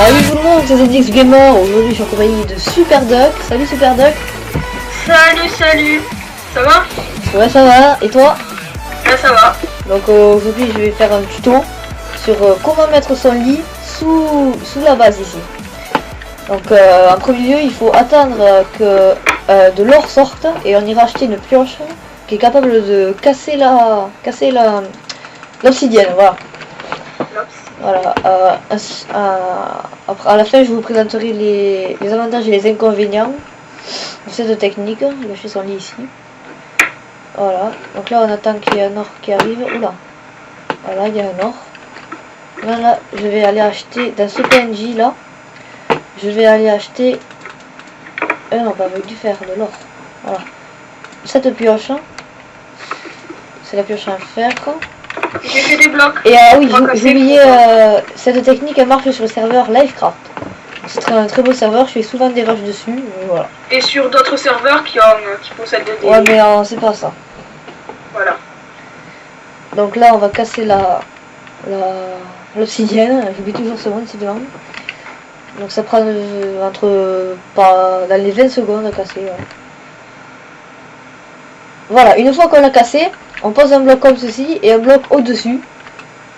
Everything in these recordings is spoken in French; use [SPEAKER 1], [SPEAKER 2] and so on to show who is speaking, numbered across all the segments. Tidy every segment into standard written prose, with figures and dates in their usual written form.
[SPEAKER 1] Salut tout le monde, c'est ZX Gamer. Aujourd'hui je suis en compagnie de Super Duck. Salut Super Duck.
[SPEAKER 2] Salut. Ça va?
[SPEAKER 1] Ouais, ça va, et toi?
[SPEAKER 2] Ouais, ça va.
[SPEAKER 1] Donc aujourd'hui je vais faire un tuto sur comment mettre son lit sous la base ici. Donc en premier lieu il faut attendre que de l'or sorte et on ira acheter une pioche qui est capable de casser l'obsidienne, voilà. Voilà, après, à la fin je vous présenterai les avantages et les inconvénients de cette technique. Il a fait son lit ici. Voilà, donc là on attend qu'il y ait un or qui arrive. Oula, voilà, il y a un or. Là, je vais aller acheter dans ce PNJ là. Je vais aller acheter. Non, pas avec du fer, de l'or. Voilà, cette pioche. C'est la pioche en fer.
[SPEAKER 2] J'ai fait des blocs.
[SPEAKER 1] Et oui, j'ai oublié, cette technique elle marche sur le serveur Livecraft. C'est un très beau serveur, je fais souvent des rushs dessus, mais voilà.
[SPEAKER 2] Et sur d'autres serveurs qui possèdent des...
[SPEAKER 1] Ouais, mais c'est pas ça.
[SPEAKER 2] Voilà.
[SPEAKER 1] Donc là, on va casser l'obsidienne. J'oublie toujours ce mot, décidément. Donc ça prend dans les 20 secondes à casser. Ouais. Voilà, une fois qu'on l'a cassé, on pose un bloc comme ceci et un bloc au-dessus.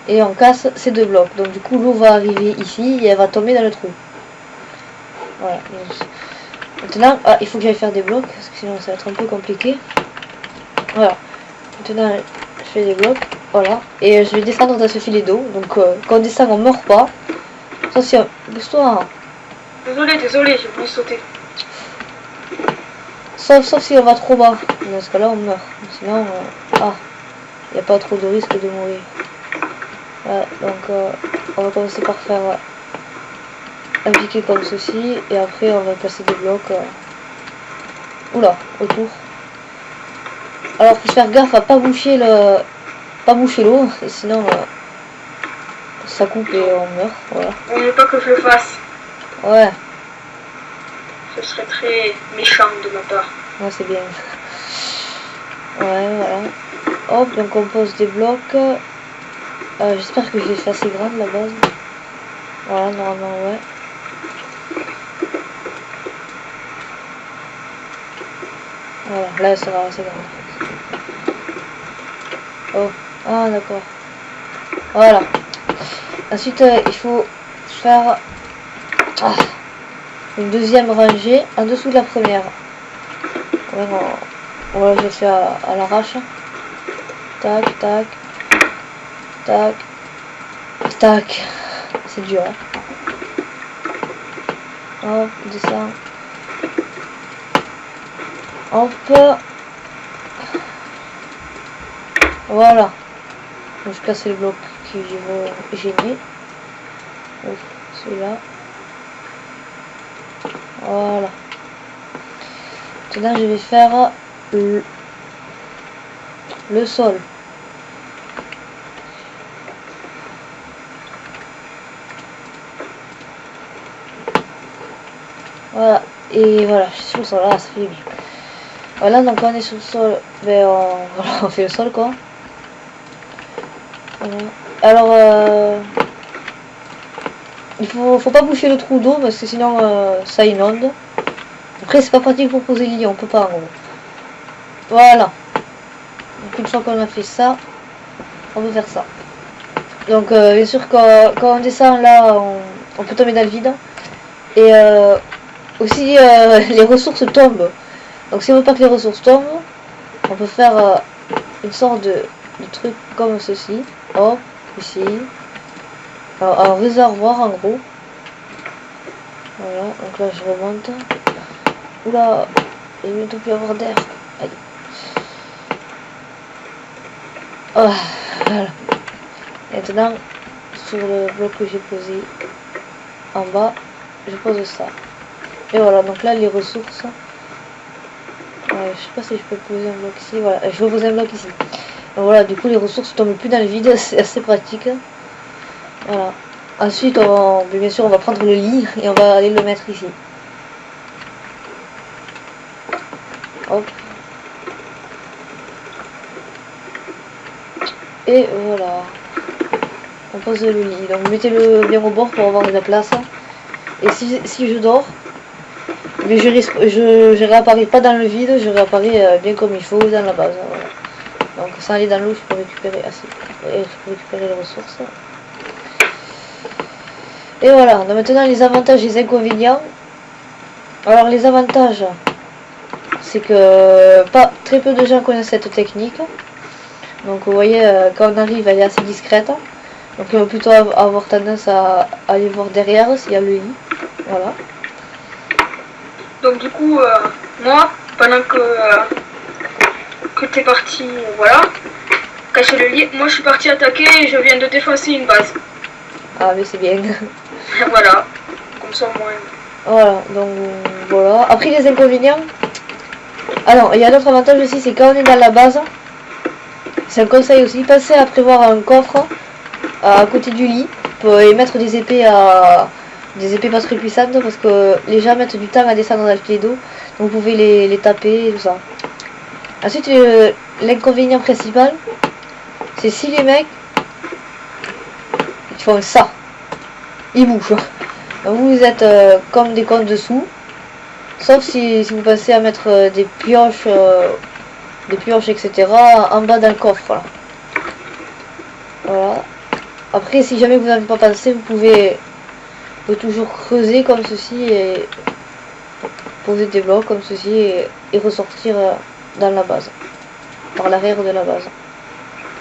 [SPEAKER 1] Et on casse ces deux blocs. Donc du coup, l'eau va arriver ici et elle va tomber dans le trou. Voilà. Maintenant, il faut que j'aille faire des blocs, parce que sinon ça va être un peu compliqué. Voilà. Maintenant, je fais des blocs. Voilà. Et je vais descendre dans ce filet d'eau. Donc quand on descend, on meurt pas. Sauf si on... Pousse-toi.
[SPEAKER 2] Désolé, j'ai voulu sauter.
[SPEAKER 1] Sauf si on va trop bas. Dans ce cas-là, on meurt. Sinon, il n'y a pas trop de risque de mourir. Voilà, donc on va commencer par faire un piqué comme ceci. Et après, on va placer des blocs. Oula, autour. Alors, faut faire gaffe à pas boucher l'eau. Sinon, ça coupe et on meurt. Voilà.
[SPEAKER 2] On ne veut pas que je le fasse.
[SPEAKER 1] Ouais.
[SPEAKER 2] Ce serait très méchant de ma part.
[SPEAKER 1] Ouais, c'est bien. Ouais, voilà. Hop, donc on pose des blocs. J'espère que j'ai fait assez grande la base. Voilà, normalement, ouais. Voilà, là, elle sera assez grande. Oh, ah, d'accord. Voilà. Ensuite, il faut faire une deuxième rangée en dessous de la première. Voilà, je fais à l'arrache. Tac, tac. Tac. Tac. C'est dur. Hein. Hop, descend. Hop. Voilà. Donc, je casse les blocs qui vont gêner. Celui-là. Voilà. Maintenant, je vais faire le sol. Voilà, et voilà, je suis sur le sol, là, ça fait bien. Voilà, donc quand on est sur le sol, ben on fait le sol quoi. Voilà. Alors, il faut pas boucher le trou d'eau parce que sinon ça inonde. Après, c'est pas pratique pour poser le lit, on peut pas en gros. Voilà. Donc une fois qu'on a fait ça, on peut faire ça. Donc bien sûr quand on descend là, on peut tomber dans le vide. Et aussi les ressources tombent. Donc si on veut pas que les ressources tombent, on peut faire une sorte de truc comme ceci. Hop, ici. Alors, un réservoir en gros. Voilà, donc là je remonte. Oula, il va bientôt plus avoir d'air. Aïe. Oh, voilà. Maintenant, sur le bloc que j'ai posé en bas, je pose ça. Et voilà, donc là les ressources. Je sais pas si je peux poser un bloc ici. Voilà, je vais poser un bloc ici. Donc voilà, du coup les ressources tombent plus dans le vide, c'est assez pratique. Voilà. Ensuite, bien sûr, on va prendre le lit et on va aller le mettre ici. Hop. Et voilà. On pose le lit. Donc mettez-le bien au bord pour avoir de la place. Et si je dors, mais je réapparais pas dans le vide, je réapparais bien comme il faut dans la base. Voilà. Donc sans aller dans l'eau, je peux récupérer les ressources. Et voilà, donc maintenant les avantages et les inconvénients. Alors les avantages, c'est que très peu de gens connaissent cette technique. Donc vous voyez, quand on arrive, elle est assez discrète. Donc on va plutôt avoir tendance à aller voir derrière s'il y a le lit. Voilà.
[SPEAKER 2] Donc du coup, moi, pendant que t'es parti, voilà, cacher le lit, moi je suis parti attaquer et je viens de défoncer une base.
[SPEAKER 1] Ah mais c'est bien.
[SPEAKER 2] Voilà, comme ça au moins.
[SPEAKER 1] Voilà, donc voilà. Après les inconvénients. Alors, il y a d'autres avantages aussi, c'est quand on est dans la base. C'est un conseil aussi, pensez à prévoir un coffre à côté du lit pour y mettre des épées pas très puissantes parce que les gens mettent du temps à descendre dans le filet d'eau, donc vous pouvez les taper et tout ça. Ensuite, l'inconvénient principal, c'est si les mecs ils font ça, ils bougent. Donc vous êtes comme des cons dessous, sauf si vous pensez à mettre des pioches, etc. en bas dans le coffre. Là. Voilà. Après, si jamais vous n'avez pas pensé, vous pouvez toujours creuser comme ceci et poser des blocs comme ceci et ressortir dans la base, par l'arrière de la base.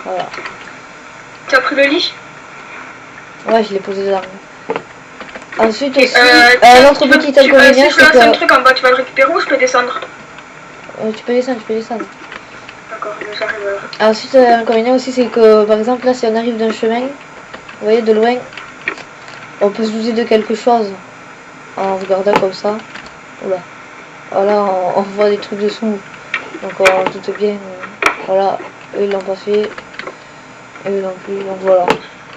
[SPEAKER 1] Voilà.
[SPEAKER 2] Tu as pris le lit?
[SPEAKER 1] Ouais, je l'ai posé dedans. Ensuite
[SPEAKER 2] Et
[SPEAKER 1] aussi, l'autre petit inconvénient,
[SPEAKER 2] si je lance un truc en bas, tu vas le récupérer ou je peux descendre?
[SPEAKER 1] Tu peux descendre.
[SPEAKER 2] D'accord, j'arrive là.
[SPEAKER 1] Ensuite, l'inconvénient aussi, c'est que par exemple là, si on arrive d'un chemin, vous voyez de loin, on peut se douter de quelque chose en regardant comme ça. Oula. Voilà, on voit des trucs dessous, donc on doute bien. Voilà, eux ils l'ont pas fait, eux non plus, donc voilà.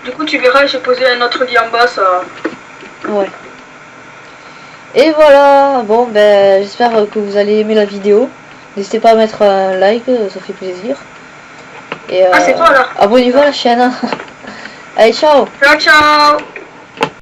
[SPEAKER 2] Du coup, tu verras, j'ai posé un autre lit en bas, ça.
[SPEAKER 1] Ouais. Et voilà, bon ben j'espère que vous allez aimer la vidéo. N'hésitez pas à mettre un like, ça fait plaisir. Et
[SPEAKER 2] Ah, c'est toi là.
[SPEAKER 1] abonnez-vous à la chaîne. Allez, ciao.
[SPEAKER 2] Ciao, ciao.